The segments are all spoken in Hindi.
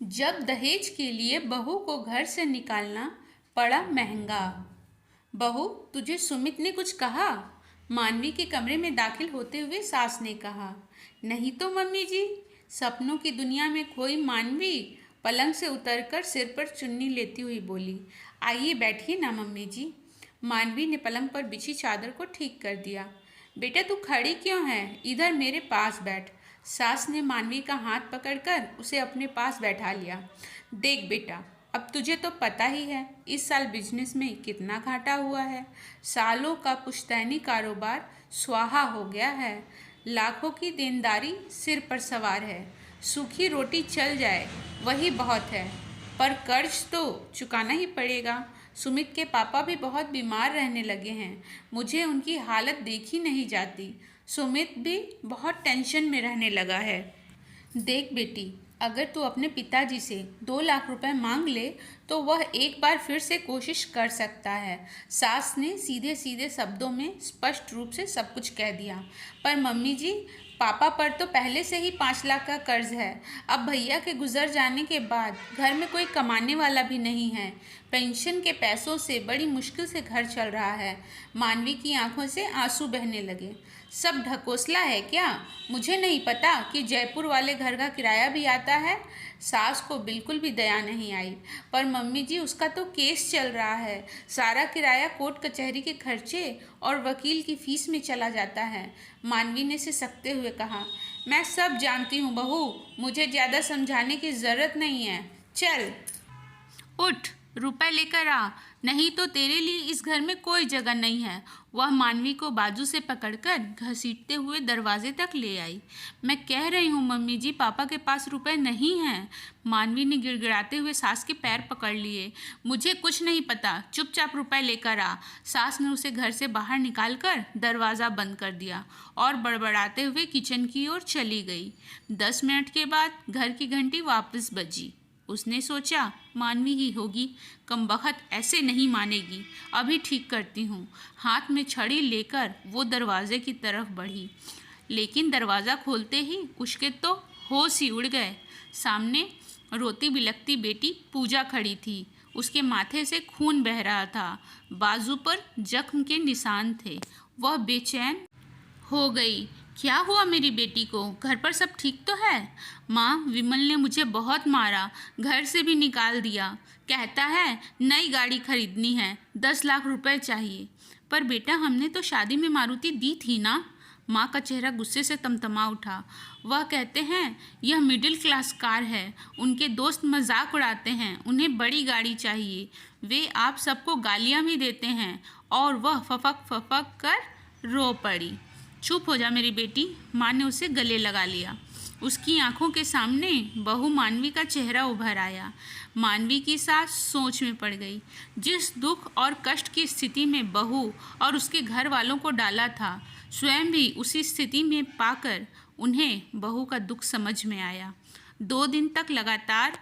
जब दहेज के लिए बहू को घर से निकालना पड़ा महंगा। बहू, तुझे सुमित ने कुछ कहा? मानवी के कमरे में दाखिल होते हुए सास ने कहा। नहीं तो मम्मी जी, सपनों की दुनिया में खोई मानवी पलंग से उतरकर सिर पर चुन्नी लेती हुई बोली। आइए बैठिए ना मम्मी जी। मानवी ने पलंग पर बिछी चादर को ठीक कर दिया। बेटा तू खड़ी क्यों है? इधर मेरे पास बैठ। सास ने मानवी का हाथ पकड़कर उसे अपने पास बैठा लिया। देख बेटा, अब तुझे तो पता ही है इस साल बिजनेस में कितना घाटा हुआ है। सालों का पुश्तैनी कारोबार स्वाहा हो गया है। लाखों की देनदारी सिर पर सवार है। सूखी रोटी चल जाए वही बहुत है, पर कर्ज तो चुकाना ही पड़ेगा। सुमित के पापा भी बहुत बीमार रहने लगे हैं। मुझे उनकी हालत देखी नहीं जाती। सुमित भी बहुत टेंशन में रहने लगा है। देख बेटी, अगर तू अपने पिताजी से 2 लाख रुपए मांग ले तो वह एक बार फिर से कोशिश कर सकता है। सास ने सीधे सीधे शब्दों में स्पष्ट रूप से सब कुछ कह दिया। पर मम्मी जी, पापा पर तो पहले से ही 5 लाख का कर्ज है। अब भैया के गुजर जाने के बाद घर में कोई कमाने वाला भी नहीं है। पेंशन के पैसों से बड़ी मुश्किल से घर चल रहा है। मानवी की आंखों से आंसू बहने लगे। सब ढकोसला है क्या? मुझे नहीं पता कि जयपुर वाले घर का किराया भी आता है। सास को बिल्कुल भी दया नहीं आई। पर मम्मी जी, उसका तो केस चल रहा है। सारा किराया कोर्ट कचहरी के खर्चे और वकील की फीस में चला जाता है। मानवी ने सिसकते हुए कहा। मैं सब जानती हूँ बहू, मुझे ज़्यादा समझाने की ज़रूरत नहीं है। चल उठ, रुपए लेकर आ, नहीं तो तेरे लिए इस घर में कोई जगह नहीं है। वह मानवी को बाजू से पकड़कर घसीटते हुए दरवाजे तक ले आई। मैं कह रही हूँ मम्मी जी, पापा के पास रुपए नहीं हैं। मानवी ने गिड़गिड़ाते हुए सास के पैर पकड़ लिए। मुझे कुछ नहीं पता, चुपचाप रुपए लेकर आ। सास ने उसे घर से बाहर निकालकर दरवाज़ा बंद कर दिया और बड़बड़ाते हुए किचन की ओर चली गई। 10 मिनट के बाद घर की घंटी वापस बजी। उसने सोचा, मानवी ही होगी, कमबख्त ऐसे नहीं मानेगी, अभी ठीक करती हूँ। हाथ में छड़ी लेकर वो दरवाजे की तरफ बढ़ी, लेकिन दरवाज़ा खोलते ही उसके तो होश ही उड़ गए। सामने रोती बिलखती बेटी पूजा खड़ी थी। उसके माथे से खून बह रहा था, बाजू पर जख्म के निशान थे। वह बेचैन हो गई। क्या हुआ मेरी बेटी को? घर पर सब ठीक तो है? माँ, विमल ने मुझे बहुत मारा, घर से भी निकाल दिया। कहता है नई गाड़ी खरीदनी है, 10 लाख रुपए चाहिए। पर बेटा, हमने तो शादी में मारुति दी थी ना। माँ का चेहरा गुस्से से तमतमा उठा। वह कहते हैं यह मिडिल क्लास कार है। उनके दोस्त मजाक उड़ाते हैं, उन्हें बड़ी गाड़ी चाहिए। वे आप सबको गालियाँ भी देते हैं। और वह फफक फफक कर रो पड़ी। चुप हो जा मेरी बेटी, माँ ने उसे गले लगा लिया। उसकी आंखों के सामने बहू मानवी का चेहरा उभर आया। मानवी की सास सोच में पड़ गई। जिस दुख और कष्ट की स्थिति में बहू और उसके घर वालों को डाला था, स्वयं भी उसी स्थिति में पाकर उन्हें बहू का दुख समझ में आया। 2 दिन तक लगातार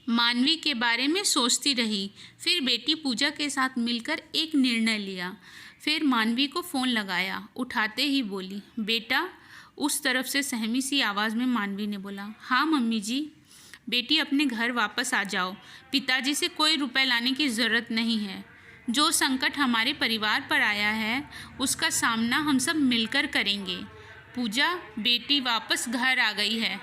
मानवी के बारे में सोचती रही। फिर बेटी पूजा के साथ मिलकर एक निर्णय लिया। फिर मानवी को फ़ोन लगाया। उठाते ही बोली, बेटा। उस तरफ से सहमी सी आवाज़ में मानवी ने बोला, हाँ मम्मी जी। बेटी, अपने घर वापस आ जाओ। पिताजी से कोई रुपए लाने की ज़रूरत नहीं है। जो संकट हमारे परिवार पर आया है उसका सामना हम सब मिलकर करेंगे। पूजा, बेटी वापस घर आ गई है।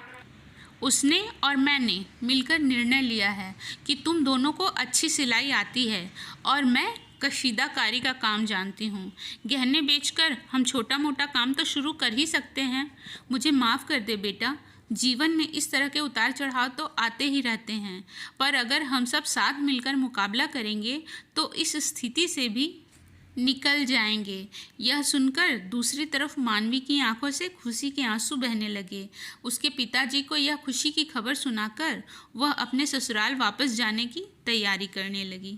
उसने और मैंने मिलकर निर्णय लिया है कि तुम दोनों को अच्छी सिलाई आती है और मैं कशीदाकारी का काम जानती हूँ। गहने बेचकर हम छोटा मोटा काम तो शुरू कर ही सकते हैं। मुझे माफ़ कर दे बेटा। जीवन में इस तरह के उतार चढ़ाव तो आते ही रहते हैं, पर अगर हम सब साथ मिलकर मुकाबला करेंगे तो इस स्थिति से भी निकल जाएंगे। यह सुनकर दूसरी तरफ मानवी की आंखों से खुशी के आंसू बहने लगे। उसके पिताजी को यह खुशी की खबर सुनाकर वह अपने ससुराल वापस जाने की तैयारी करने लगी।